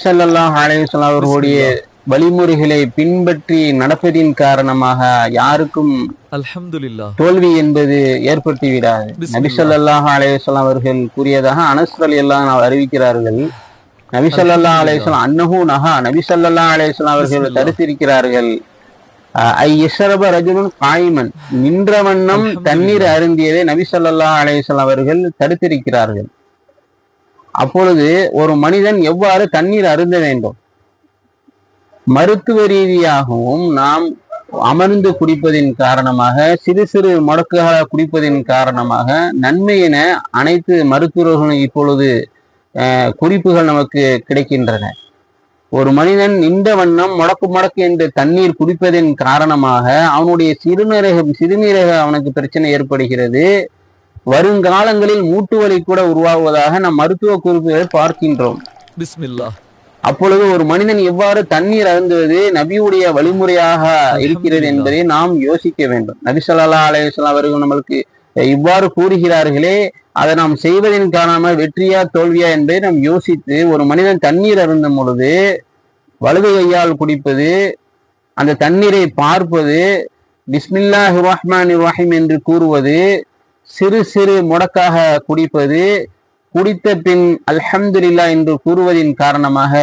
ஸல்லல்லாஹு அலைஹி வஸல்லம் அவர்களுடைய வழிமுறைகளை பின்பற்றி நடப்பதின் காரணமாக யாருக்கும் அல்ஹம்துலில்லாஹ் தோல்வி என்பது ஏற்பட்டு விடாது. நபி ஸல்லல்லாஹு அலைஹி வஸல்லம் அவர்கள் கூறியதாக அனஸ் ரலியல்லாஹு அன்ஹு அறிவிக்கிறார்கள். நபி ஸல்லல்லாஹு அலைஹி வஸல்லம் அன்னஹு நஹா, நபி ஸல்லல்லாஹு அலைஹி வஸல்லம் அவர்கள் தடுத்திருக்கிறார்கள். ஐ யஷ்ரப ரஜுலுன் காயிமன், நின்ற வண்ணம் தண்ணீர் அருந்தியதை நபி ஸல்லல்லாஹு அலைஹி வஸல்லம் அவர்கள் தடுத்திருக்கிறார்கள். அப்பொழுது ஒரு மனிதன் எவ்வாறு தண்ணீர் அருந்த வேண்டும்? மருத்துவ ரீதியாகவும் நாம் அமர்ந்து குடிப்பதின் காரணமாக, சிறு சிறு முடக்குகளை குடிப்பதின் காரணமாக நன்மை என அனைத்து மருத்துவர்களும் இப்பொழுது குறிப்புகள் நமக்கு கிடைக்கின்றன. ஒரு மனிதன் நின்ற வண்ணம் முடக்கு முடக்கு என்று தண்ணீர் குடிப்பதன் காரணமாக அவனுடைய சிறுநீரக அவனுக்கு பிரச்சனை ஏற்படுகிறது. வருங்காலங்களில் மூட்டு வலி கூட உருவாகுவதாக நம் மருத்துவ குறிப்புகளை பார்க்கின்றோம். பிஸ்மில்லாஹ். அப்பொழுது ஒரு மனிதன் எவ்வாறு தண்ணீர் அருந்துவது நபியுடைய வழிமுறையாக இருக்கிறது என்பதை நாம் யோசிக்க வேண்டும். நபி ஸல்லல்லாஹு அலைஹி வஸல்லம் அவர்கள் நம்மளுக்கு இவ்வாறு கூறுகிறார்களே, அதை நாம் செய்வதன் காரணமாக வெற்றியா தோல்வியா என்பதை நாம் யோசித்து, ஒரு மனிதன் தண்ணீர் அருந்தும் பொழுது வலது கையால் குடிப்பது, அந்த தண்ணீரை பார்ப்பது, பிஸ்மில்லாஹிர் ரஹ்மானிர் ரஹீம் என்று கூறுவது, சிறு சிறு முடக்காக குடிப்பது, குடித்த பின் அல்ஹம்துலில்லாஹ் என்று கூறுவதின் காரணமாக